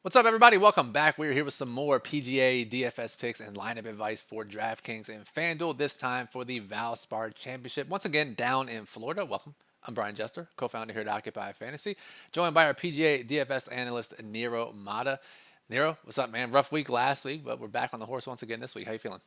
What's up, everybody? Welcome back. We're here with some more PGA DFS picks and lineup advice for DraftKings and FanDuel, this time for the Valspar Championship. Once again, down in Florida. Welcome. I'm Brian Jester, co-founder here at Occupy Fantasy, joined by our PGA DFS analyst, Niromada. Niro, what's up, man? Rough week last week, but we're back on the horse once again this week. How you feeling?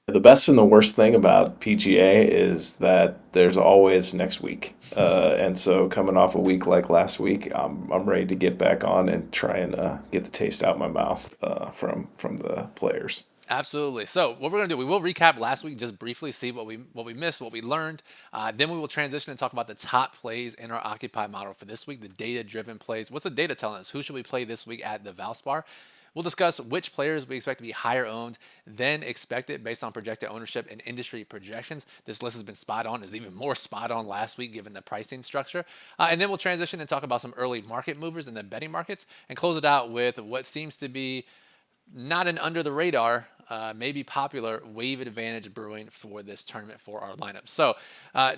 The best and the worst thing about PGA is that there's always next week. And so coming off a week like last week, I'm ready to get back on and try and get the taste out my mouth from the players. Absolutely. So what we're gonna do, we will recap last week just briefly, see what we missed, what we learned. Then we will transition and talk about the top plays in our Occupy model for this week, the data-driven plays. What's the data telling us? Who should we play this week at the Valspar? We'll discuss which players we expect to be higher owned than expected based on projected ownership and industry projections. This list has been spot on. It was even more spot on last week given the pricing structure. And then we'll transition and talk about some early market movers in the betting markets and close it out with what seems to be not an under the radar, maybe popular wave advantage brewing for this tournament for our lineup. So,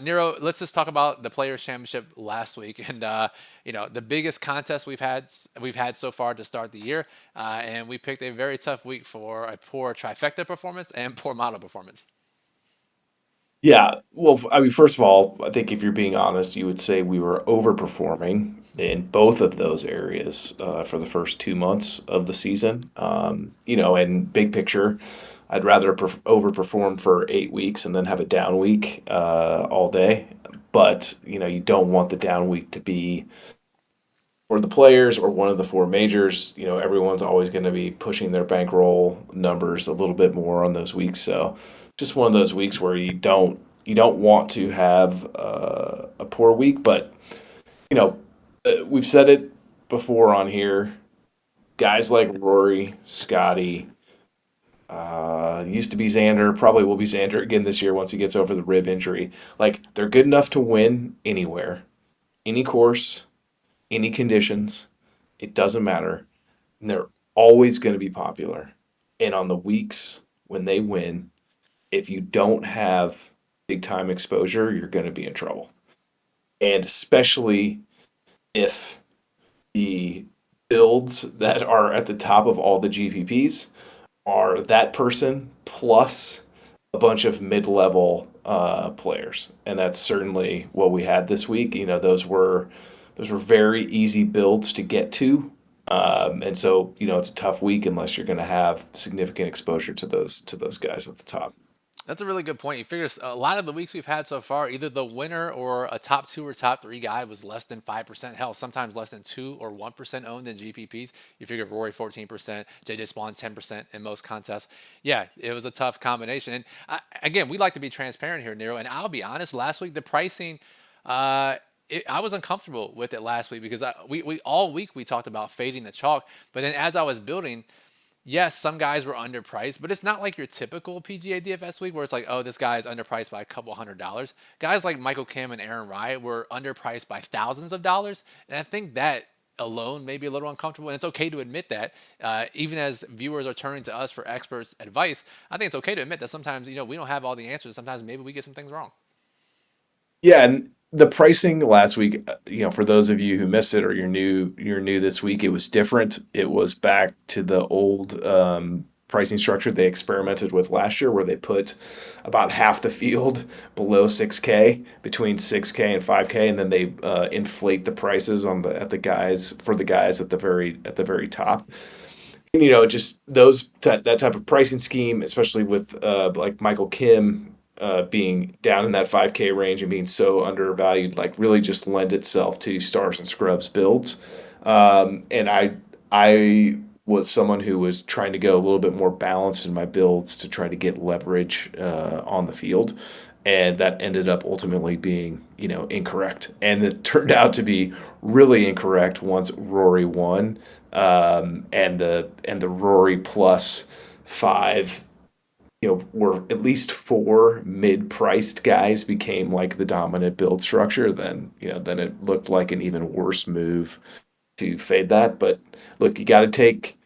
Nero, let's just talk about the Players Championship last week, and the biggest contest we've had so far to start the year, and we picked a very tough week for a poor trifecta performance and poor model performance. Yeah, well, I mean, first of all, I think if you're being honest, you would say we were overperforming in both of those areas for the first 2 months of the season. And big picture, I'd rather overperform for 8 weeks and then have a down week all day. But, you don't want the down week to be for the players or one of the four majors. Everyone's always going to be pushing their bankroll numbers a little bit more on those weeks. So just one of those weeks where you don't want to have a poor week. But we've said it before on here. Guys like Rory, Scotty, used to be Xander, probably will be Xander again this year once he gets over the rib injury. Like, they're good enough to win anywhere, any course, any conditions. It doesn't matter. And they're always going to be popular. And on the weeks when they win, if you don't have big time exposure, you're going to be in trouble. And especially if the builds that are at the top of all the GPPs are that person plus a bunch of mid-level players, and that's certainly what we had this week. Those were very easy builds to get to, and so it's a tough week unless you're going to have significant exposure to those guys at the top. That's a really good point. You figure a lot of the weeks we've had so far, either the winner or a top two or top three guy was less than 5%. Hell, sometimes less than 2 or 1% owned in GPPs. You figure Rory 14%, JJ Spawn 10% in most contests. Yeah, it was a tough combination. And again, we like to be transparent here, Nero. And I'll be honest, last week the pricing. I was uncomfortable with it last week because we all week we talked about fading the chalk, but then as I was building, yes, some guys were underpriced, but it's not like your typical PGA DFS week where it's like, oh, this guy is underpriced by a couple $100s. Guys like Michael Kim and Aaron Rai were underpriced by thousands of dollars, and I think that alone may be a little uncomfortable, and it's okay to admit that. Even as viewers are turning to us for experts' advice, I think it's okay to admit that sometimes we don't have all the answers. Sometimes maybe we get some things wrong. Yeah, and the pricing last week, for those of you who missed it or you're new this week, it was different. It was back to the old pricing structure they experimented with last year, where they put about half the field below 6K, between 6K and 5K, and then they inflate the prices at the guys for the guys at the very top. And, just that type of pricing scheme, especially with like Michael Kim being down in that 5K range and being so undervalued, like really just lend itself to stars and scrubs builds. And I was someone who was trying to go a little bit more balanced in my builds to try to get leverage on the field. And that ended up ultimately being, incorrect. And it turned out to be really incorrect once Rory won, and the Rory plus five, were at least four mid-priced guys became like the dominant build structure. Then it looked like an even worse move to fade that. But look, you got to take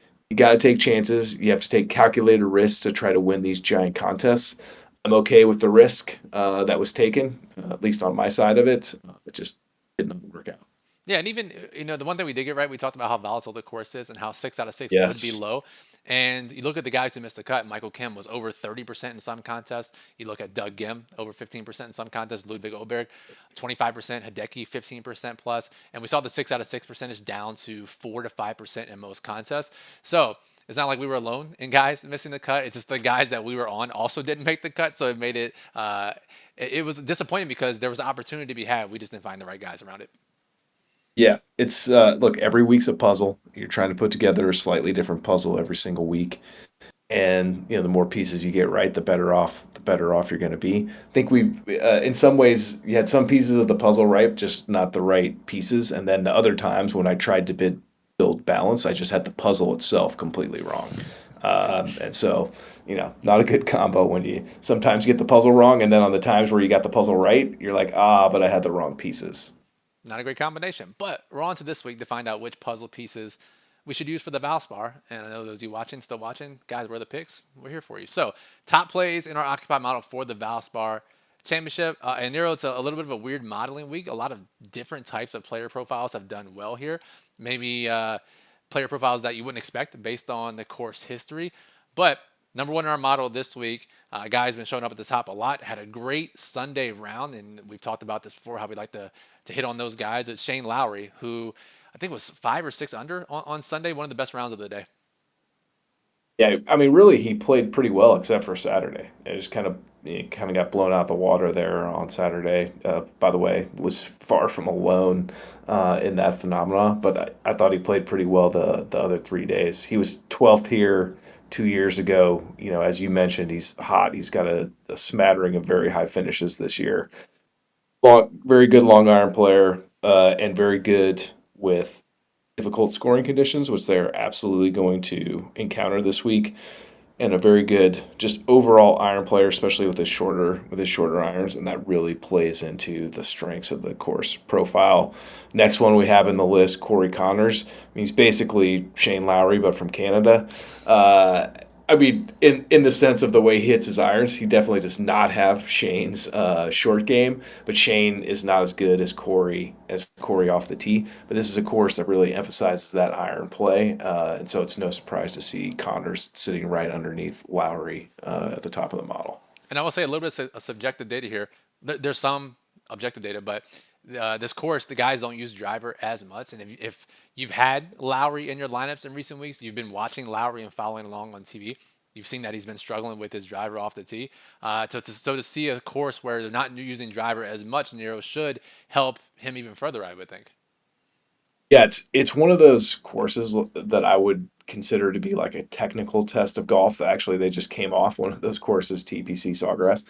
chances. You have to take calculated risks to try to win these giant contests. I'm okay with the risk that was taken, at least on my side of it. It just didn't work out. Yeah, and even the one thing we did get right, we talked about how volatile the course is and how 6 out of 6 would be Yes. low. And you look at the guys who missed the cut. Michael Kim was over 30% in some contests. You look at Doug Gim, over 15% in some contests. Ludwig Oberg, 25%. Hideki, 15% plus. And we saw the 6 out of 6 percentage down to 4 to 5% in most contests. So it's not like we were alone in guys missing the cut. It's just the guys that we were on also didn't make the cut. So it made it. It was disappointing because there was an opportunity to be had. We just didn't find the right guys around it. Yeah, it's look, every week's a puzzle. You're trying to put together a slightly different puzzle every single week. And the more pieces you get right, the better off you're going to be. I think we in some ways you had some pieces of the puzzle right, just not the right pieces. And then the other times when I tried to build balance, I just had the puzzle itself completely wrong. And so, not a good combo when you sometimes get the puzzle wrong, and then on the times where you got the puzzle right, you're like, but I had the wrong pieces. Not a great combination. But we're on to this week to find out which puzzle pieces we should use for the Valspar. And I know those of you watching, still watching, guys, where are the picks? We're here for you. So, top plays in our occupied model for the Valspar Championship. And Nero, it's a little bit of a weird modeling week. A lot of different types of player profiles have done well here. Maybe player profiles that you wouldn't expect based on the course history. But number one in our model this week, a guy has been showing up at the top a lot. Had a great Sunday round, and we've talked about this before. How we like to hit on those guys. It's Shane Lowry, who I think was 5 or 6 under on Sunday. One of the best rounds of the day. Yeah, I mean, really, he played pretty well except for Saturday. It just kind of got blown out the water there on Saturday. By the way, was far from alone in that phenomena, but I thought he played pretty well the other 3 days. He was 12th here 2 years ago. As you mentioned, he's hot. He's got a smattering of very high finishes this year. Very good long iron player, and very good with difficult scoring conditions, which they're absolutely going to encounter this week, and a very good just overall iron player, especially with his shorter irons, and that really plays into the strengths of the course profile. Next one we have in the list, Corey Connors. I mean, he's basically Shane Lowry, but from Canada. I mean, in the sense of the way he hits his irons, he definitely does not have Shane's short game, but Shane is not as good as Corey off the tee. But this is a course that really emphasizes that iron play, and so it's no surprise to see Connors sitting right underneath Lowry at the top of the model. And I will say a little bit of subjective data here. There's some objective data, but this course, the guys don't use driver as much. And if you've had Lowry in your lineups in recent weeks, you've been watching Lowry and following along on TV. You've seen that he's been struggling with his driver off the tee. So to see a course where they're not using driver as much, Nero should help him even further, I would think. Yeah, it's one of those courses that I would consider to be like a technical test of golf. Actually, they just came off one of those courses, TPC Sawgrass.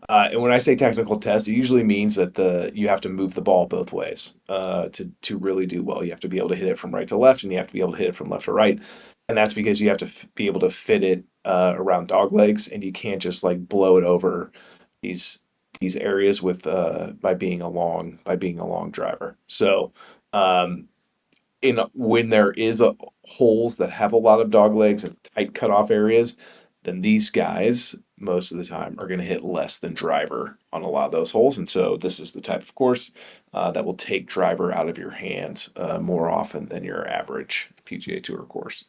And when I say technical test, it usually means that the you have to move the ball both ways to really do well. You have to be able to hit it from right to left, and you have to be able to hit it from left to right. And that's because you have to be able to fit it around dog legs, and you can't just like blow it over these these areas with by being a long driver. So um, in when there is holes that have a lot of dog legs and tight cutoff areas, then these guys most of the time are going to hit less than driver on a lot of those holes. And so this is the type of course that will take driver out of your hands more often than your average PGA Tour course.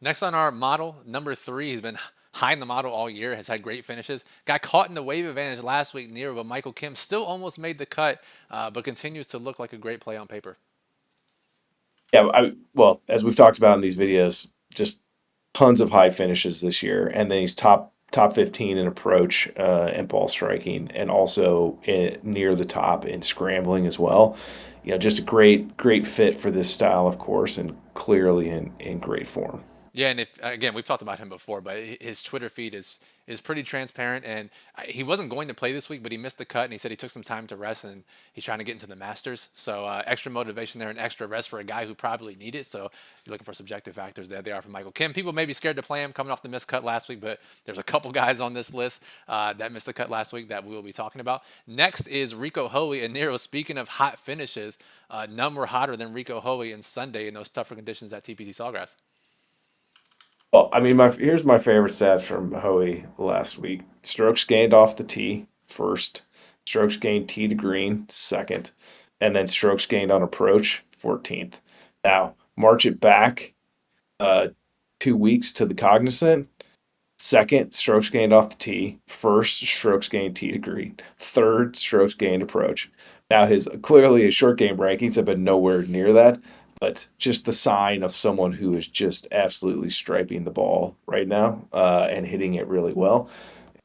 Next on our model, number three, he's been high in the model all year, has had great finishes. Got caught in the wave advantage last week near, but Michael Kim still almost made the cut, but continues to look like a great play on paper. Yeah, well, as we've talked about in these videos, just tons of high finishes this year, and then he's top 15 in approach and ball striking, and also near the top in scrambling as well. Just a great fit for this style of course, and clearly in great form. Yeah, and if again we've talked about him before, but his Twitter feed is pretty transparent, and he wasn't going to play this week, but he missed the cut, and he said he took some time to rest, and he's trying to get into the Masters. So extra motivation there and extra rest for a guy who probably need it. So you're looking for subjective factors there. They are for Michael Kim. People may be scared to play him coming off the missed cut last week, but there's a couple guys on this list that missed the cut last week that we will be talking about. Next is Rico Hoey and Nero. Speaking of hot finishes, none were hotter than Rico Hoey in Sunday in those tougher conditions at TPC Sawgrass. Well, I mean, here's my favorite stats from Hoey last week: strokes gained off the tee first, strokes gained tee to green second, and then strokes gained on approach 14th. Now, march it back uh, 2 weeks to the Cognizant. Second, strokes gained off the tee. First, strokes gained tee to green. Third, strokes gained approach. Now, his short game rankings have been nowhere near that, but just the sign of someone who is just absolutely striping the ball right now and hitting it really well.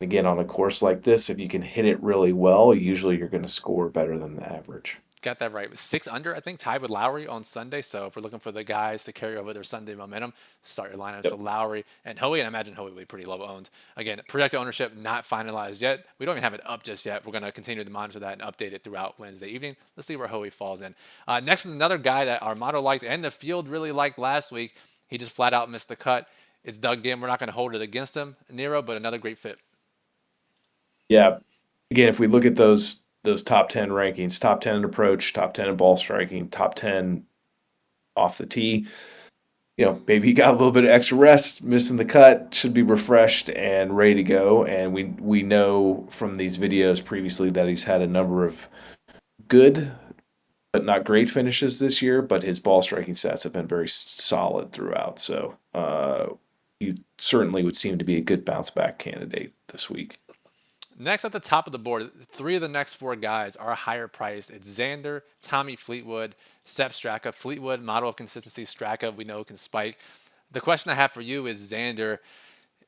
And again, on a course like this, if you can hit it really well, usually you're going to score better than the average. Got that right. It was 6 under, I think, tied with Lowry on Sunday. So if we're looking for the guys to carry over their Sunday momentum, start your lineups Yep. with Lowry and Hoey. And I imagine Hoey will be pretty low owned. Again, projected ownership not finalized yet. We don't even have it up just yet. We're going to continue to monitor that and update it throughout Wednesday evening. Let's see where Hoey falls in. Next is another guy that our model liked and the field really liked last week. He just flat out missed the cut. It's Doug Dim. We're not going to hold it against him, Nero, but another great fit. Yeah. Again, if we look at those top 10 rankings, top 10 in approach, top 10 in ball striking, top 10 off the tee, maybe he got a little bit of extra rest, missing the cut, should be refreshed and ready to go. And we know from these videos previously that he's had a number of good but not great finishes this year, but his ball striking stats have been very solid throughout. So he certainly would seem to be a good bounce back candidate this week. Next at the top of the board, three of the next four guys are higher priced. It's Xander, Tommy Fleetwood, Sepp Straka. Fleetwood, model of consistency. Straka, we know can spike. The question I have for you is Xander.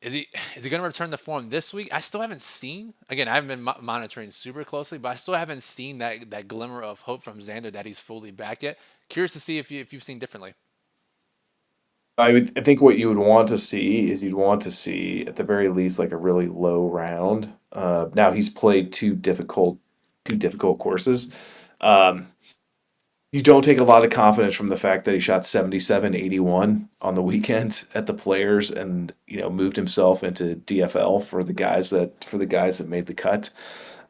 Is he going to return the form this week? I still haven't seen. Again, I haven't been monitoring super closely, but I still haven't seen that glimmer of hope from Xander that he's fully back yet. Curious to see if you've seen differently. I think what you would want to see is you'd want to see at the very least like a really low round. Now he's played two difficult courses. Um, you don't take a lot of confidence from the fact that he shot 77-81 on the weekend at the Players and moved himself into DFL for the guys that made the cut.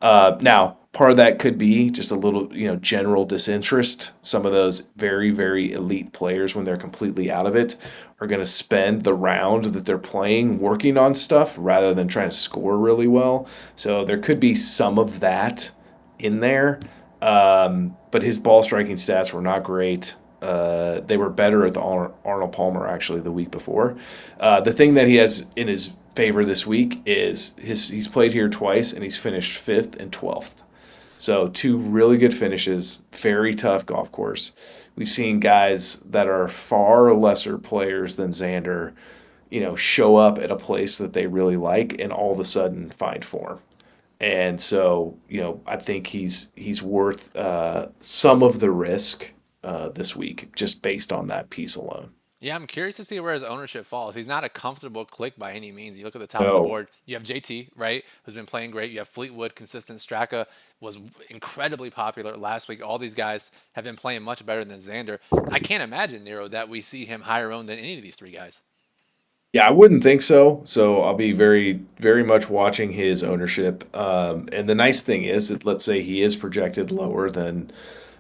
Now, part of that could be just a little, general disinterest. Some of those very, very elite players, when they're completely out of it, are going to spend the round that they're playing working on stuff rather than trying to score really well. So there could be some of that in there. But his ball striking stats were not great. They were better at the Arnold Palmer actually the week before. The thing that he has in his favor this week is he's played here twice and he's finished fifth and 12th. So two really good finishes, very tough golf course. We've seen guys that are far lesser players than Xander, show up at a place that they really like and all of a sudden find form. And so, I think he's worth some of the risk this week just based on that piece alone. Yeah, I'm curious to see where his ownership falls. He's not a comfortable click by any means. You look at the top of the No. board, you have JT, right, who's been playing great. You have Fleetwood, consistent. Straka was incredibly popular last week. All these guys have been playing much better than Xander. I can't imagine, Nero, that we see him higher owned than any of these three guys. Yeah, I wouldn't think so. So I'll be very, very much watching his ownership. And the nice thing is that let's say he is projected lower than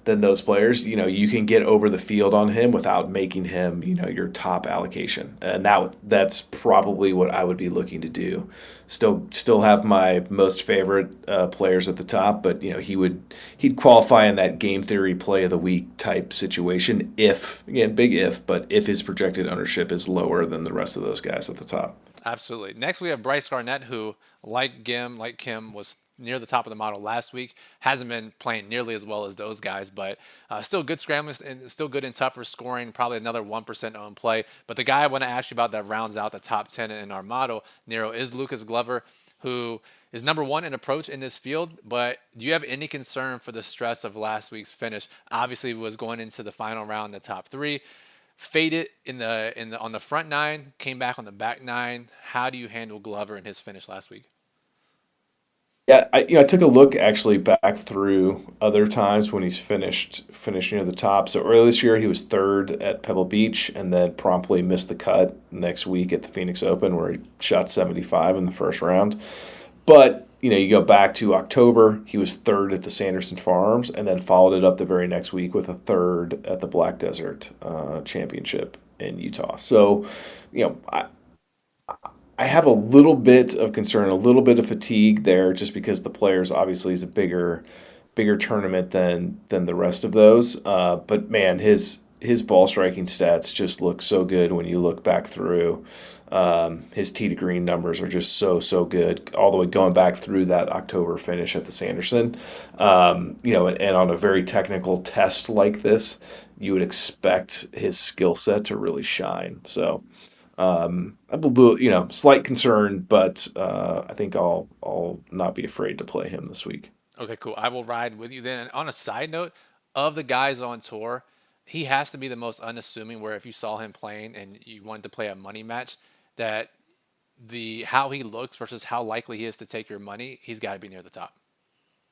those players, you can get over the field on him without making him, your top allocation. And that's probably what I would be looking to do. Still have my most favorite players at the top, but he'd qualify in that game theory play of the week type situation if, again, big if, but if his projected ownership is lower than the rest of those guys at the top. Absolutely. Next, we have Bryce Garnett, who, like Gim, like Kim, was near the top of the model last week. Hasn't been playing nearly as well as those guys, but still good scrambling and still good in tougher scoring. Probably another 1% owned play. But the guy I want to ask you about that rounds out the top 10 in our model, Nero, is Lucas Glover, who is number one in approach in this field. But do you have any concern for the stress of last week's finish? Obviously, was going into the final round, the top three. Faded on the front nine, came back on the back nine. How do you handle Glover in his finish last week? Yeah, I took a look actually back through other times when he's finished near the top. So earlier this year he was third at Pebble Beach and then promptly missed the cut next week at the Phoenix Open where he shot 75 in the first round. But you go back to October, he was third at the Sanderson Farms and then followed it up the very next week with a third at the Black Desert Championship in Utah. So, you know, I, I have a little bit of concern, a little bit of fatigue there, just because the players obviously is a bigger tournament than the rest of those. But man, his ball striking stats just look so good when you look back through. His tee to green numbers are just so good, all the way going back through that October finish at the Sanderson. And on a very technical test like this, you would expect his skill set to really shine. So I'm a little, slight concern, but I think I'll not be afraid to play him this week. Okay, cool. I will ride with you then. And on a side note, of the guys on tour, he has to be the most unassuming. Where if you saw him playing and you wanted to play a money match, that the how he looks versus how likely he is to take your money, he's got to be near the top.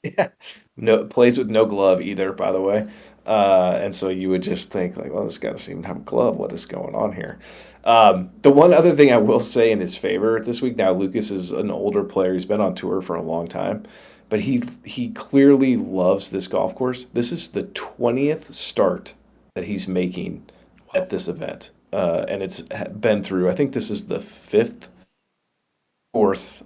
Yeah, no plays with no glove either, by the way. And so you would just think like, well, this guy doesn't even have a glove. What is going on here? The one other thing I will say in his favor this week, now Lucas is an older player. He's been on tour for a long time, but he clearly loves this golf course. This is the 20th start that he's making Wow. at this event. And it's been through, I think this is the fifth fourth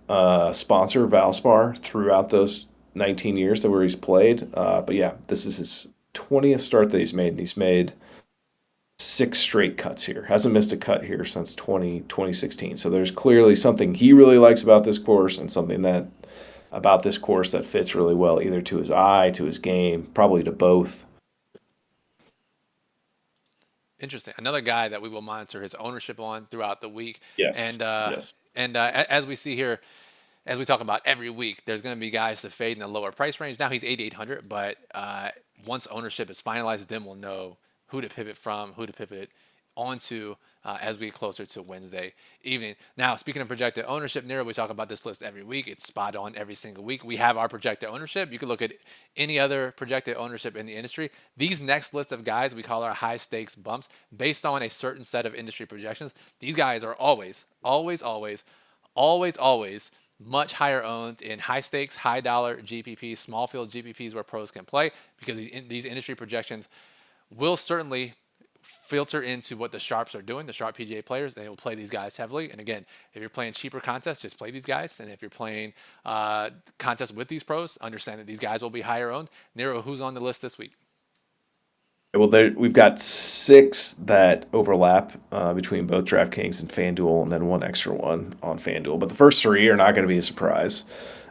sponsor, Valspar, throughout those 19 years that where he's played. But yeah, this is his 20th start that he's made, and he's made six straight cuts here. Hasn't missed a cut here since 2016. So there's clearly something he really likes about this course and something that about this course that fits really well, either to his eye, to his game, probably to both. Interesting. Another guy that we will monitor his ownership on throughout the week, Yes, and yes. as we see here, as we talk about every week, there's going to be guys to fade in the lower price range. Now he's 8,800, but once ownership is finalized, then we'll know who to pivot from, who to pivot onto as we get closer to Wednesday evening. Now, speaking of projected ownership, Nero, we talk about this list every week. It's spot on every single week. We have our projected ownership. You can look at any other projected ownership in the industry. These next list of guys we call our high stakes bumps based on a certain set of industry projections. These guys are always much higher owned in high stakes, high dollar GPPs, small field GPPs where pros can play because these industry projections will certainly filter into what the sharps are doing, the sharp PGA players. They will play these guys heavily. And again, if you're playing cheaper contests, just play these guys. And if you're playing contests with these pros, understand that these guys will be higher owned. Nero, who's on the list this week? Well, we've got six that overlap between both DraftKings and FanDuel, and then one extra one on FanDuel. But the first three are not going to be a surprise.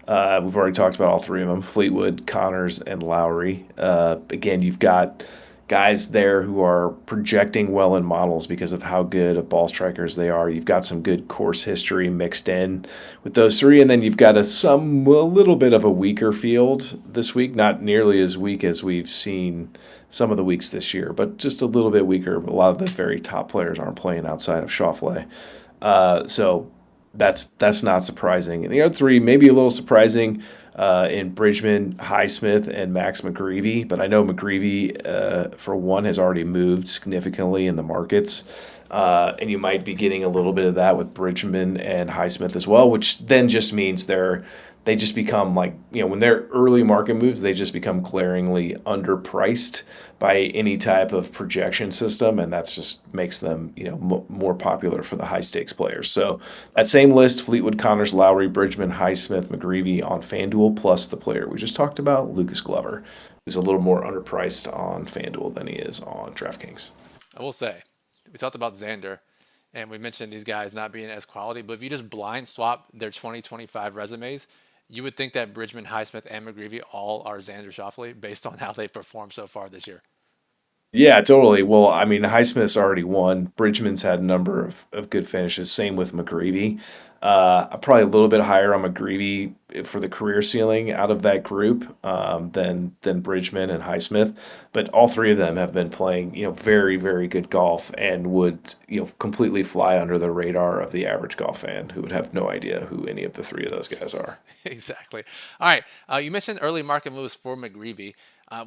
We've already talked about all three of them: Fleetwood, Connors, and Lowry. Again, you've got guys there who are projecting well in models because of how good of ball strikers they are. You've got some good course history mixed in with those three, and then you've got a little bit of a weaker field this week. Not nearly as weak as we've seen some of the weeks this year, but just a little bit weaker. A lot of the very top players aren't playing outside of Schauffele. So that's not surprising. And the other three maybe a little surprising in Bridgman, Highsmith, and Max McGreevy. But I know McGreevy, for one, has already moved significantly in the markets. And you might be getting a little bit of that with Bridgman and Highsmith as well, which then just means they just become like, when they're early market moves, they just become glaringly underpriced by any type of projection system. And that's just makes them, more popular for the high stakes players. So that same list: Fleetwood, Connors, Lowry, Bridgman, Highsmith, McGreevy on FanDuel, plus the player we just talked about, Lucas Glover, who's a little more underpriced on FanDuel than he is on DraftKings. I will say, we talked about Xander, and we mentioned these guys not being as quality, but if you just blind swap their 2025 resumes, you would think that Bridgman, Highsmith, and McGreevy all are Xander Schauffele based on how they've performed so far this year. Yeah, totally. Well, I mean, Highsmith's already won. Bridgman's had a number of good finishes. Same with McGreevy. Probably a little bit higher on McGreevy for the career ceiling out of that group than Bridgman and Highsmith. But all three of them have been playing, very, very good golf and would, completely fly under the radar of the average golf fan who would have no idea who any of the three of those guys are. Exactly. All right. You mentioned early market moves for McGreevy.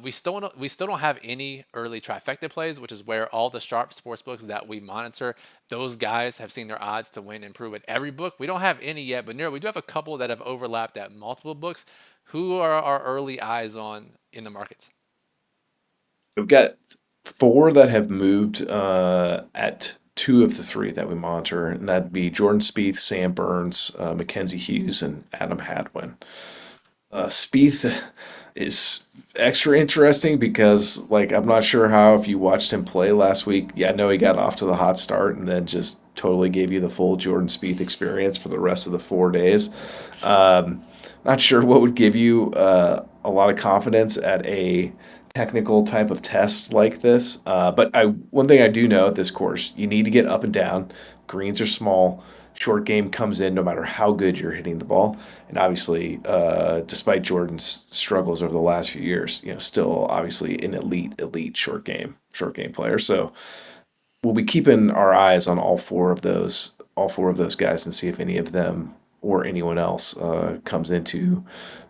We still don't have any early trifecta plays, which is where all the sharp sports books that we monitor, those guys have seen their odds to win improve at every book. We don't have any yet, but Nero, we do have a couple that have overlapped at multiple books. Who are our early eyes on in the markets? We've got four that have moved at two of the three that we monitor, and that'd be Jordan Spieth, Sam Burns, Mackenzie Hughes, and Adam Hadwin. Spieth, is extra interesting because, like, I'm not sure how if you watched him play last week. Yeah, I know he got off to the hot start and then just totally gave you the full Jordan Spieth experience for the rest of the 4 days. Um, Not sure what would give you a lot of confidence at a technical type of test like this. But one thing I do know at this course, you need to get up and down. Greens are small. Short game comes in no matter how good you're hitting the ball. And obviously, despite Jordan's struggles over the last few years, still obviously an elite short game player. So we'll be keeping our eyes on all four of those guys, and see if any of them or anyone else comes into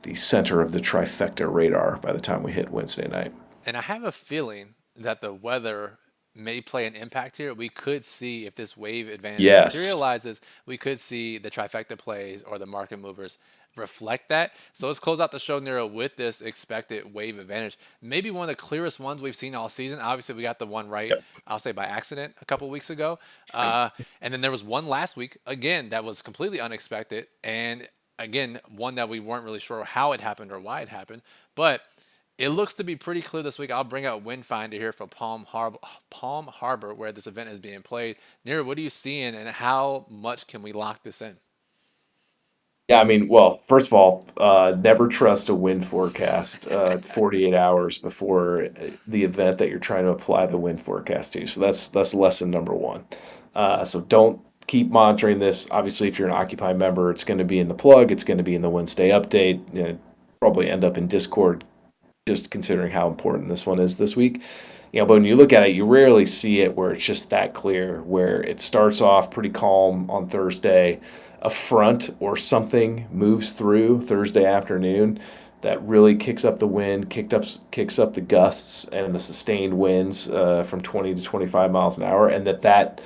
the center of the trifecta radar by the time we hit Wednesday night. And I have a feeling that the weather may play an impact here. We could see if this wave advantage Yes. materializes, we could see the trifecta plays or the market movers reflect that. So let's close out the show, Nero, with this expected wave advantage. Maybe one of the clearest ones we've seen all season. Obviously, we got the one right, Yep. I'll say by accident, a couple weeks ago. And then there was one last week, again, that was completely unexpected. And again, one that we weren't really sure how it happened or why it happened. But it looks to be pretty clear this week. I'll bring out Windfinder here for Palm Harbor, where this event is being played. Nero, what are you seeing, and how much can we lock this in? Yeah, I mean, well, first of all, never trust a wind forecast 48 hours before the event that you're trying to apply the wind forecast to. So that's lesson number one. So don't keep monitoring this. Obviously, if you're an Occupy member, it's going to be in the plug. It's going to be in the Wednesday update. Probably end up in Discord, just considering how important this one is this week. But when you look at it, you rarely see it where it's just that clear, where it starts off pretty calm on Thursday, a front or something moves through Thursday afternoon that really kicks up the wind, kicks up the gusts and the sustained winds from 20 to 25 miles an hour, and that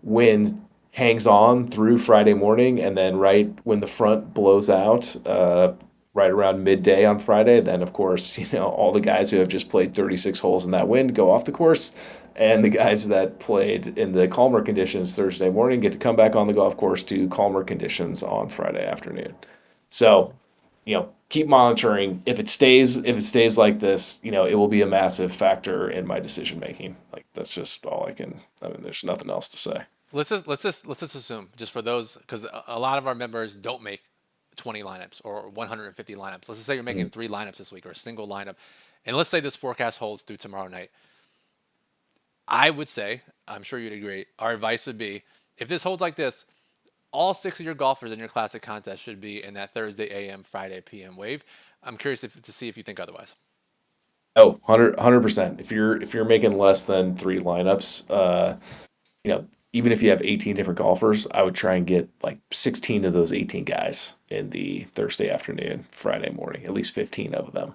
wind hangs on through Friday morning, and then right when the front blows out, right around midday on Friday, then of course, all the guys who have just played 36 holes in that wind go off the course, and the guys that played in the calmer conditions Thursday morning get to come back on the golf course to calmer conditions on Friday afternoon. So, keep monitoring. If it stays like this, it will be a massive factor in my decision making. Like, that's just all I can. I mean, there's nothing else to say. Let's just assume, just for those, because a lot of our members don't make 20 lineups or 150 lineups. Let's just say you're making Mm. 3 lineups this week or a single lineup, and let's say this forecast holds through tomorrow night. I would say, I'm sure you'd agree, our advice would be, if this holds like this, all 6 of your golfers in your classic contest should be in that Thursday AM, Friday PM wave. I'm curious to see if you think otherwise. Oh, 100%. If you're making less than 3 lineups, even if you have 18 different golfers, I would try and get like 16 of those 18 guys in the Thursday afternoon, Friday morning, at least 15 of them.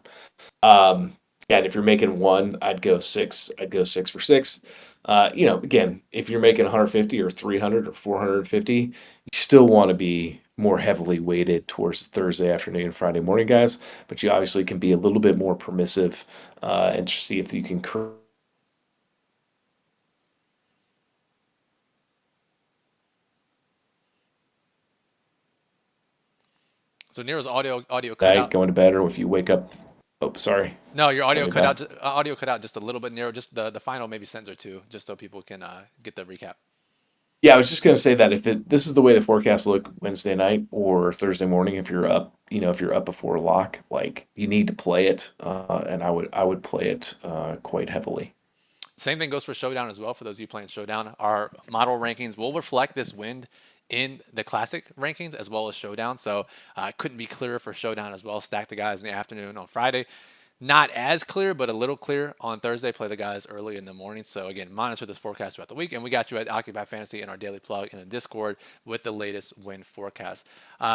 Um, yeah, and if you're making one, I'd go six. I'd go 6 for 6. Again, if you're making 150 or 300 or 450, you still want to be more heavily weighted towards the Thursday afternoon, Friday morning guys. But you obviously can be a little bit more permissive and see if you can create. So Nero's audio cut Night out. going to bed, or if you wake up. Oh, sorry. No, your Are audio we cut back? out. Audio cut out just a little bit. Nero, just the final maybe sentence or two, just so people can get the recap. Yeah, I was just gonna say that if this is the way the forecasts look Wednesday night or Thursday morning, if you're up before lock, like you need to play it, and I would play it quite heavily. Same thing goes for Showdown as well. For those of you playing Showdown, our model rankings will reflect this wind in the classic rankings as well as Showdown. So couldn't be clearer for Showdown as well. Stack the guys in the afternoon on Friday. Not as clear, but a little clear on Thursday. Play the guys early in the morning. So again, monitor this forecast throughout the week, and we got you at Occupy Fantasy in our daily plug in the Discord with the latest wind forecast.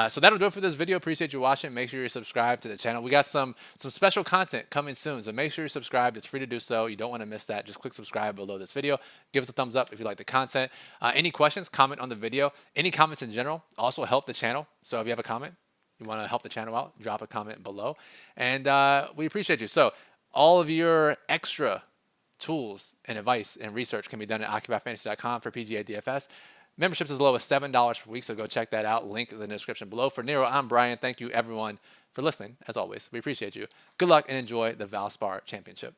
So that'll do it for this video. Appreciate you watching. Make sure you're subscribed to the channel. We got some special content coming soon, so make sure you're subscribed. It's free to do so. You don't want to miss that. Just click subscribe below this video. Give us a thumbs up if you like the content. Any questions? Comment on the video. Any comments in general also help the channel. So if you have a comment, you want to help the channel out, drop a comment below. And we appreciate you. So all of your extra tools and advice and research can be done at occupyfantasy.com for PGA DFS. Memberships as low as $7 per week, so go check that out. Link is in the description below. For Nero, I'm Brian. Thank you, everyone, for listening. As always, we appreciate you. Good luck and enjoy the Valspar Championship.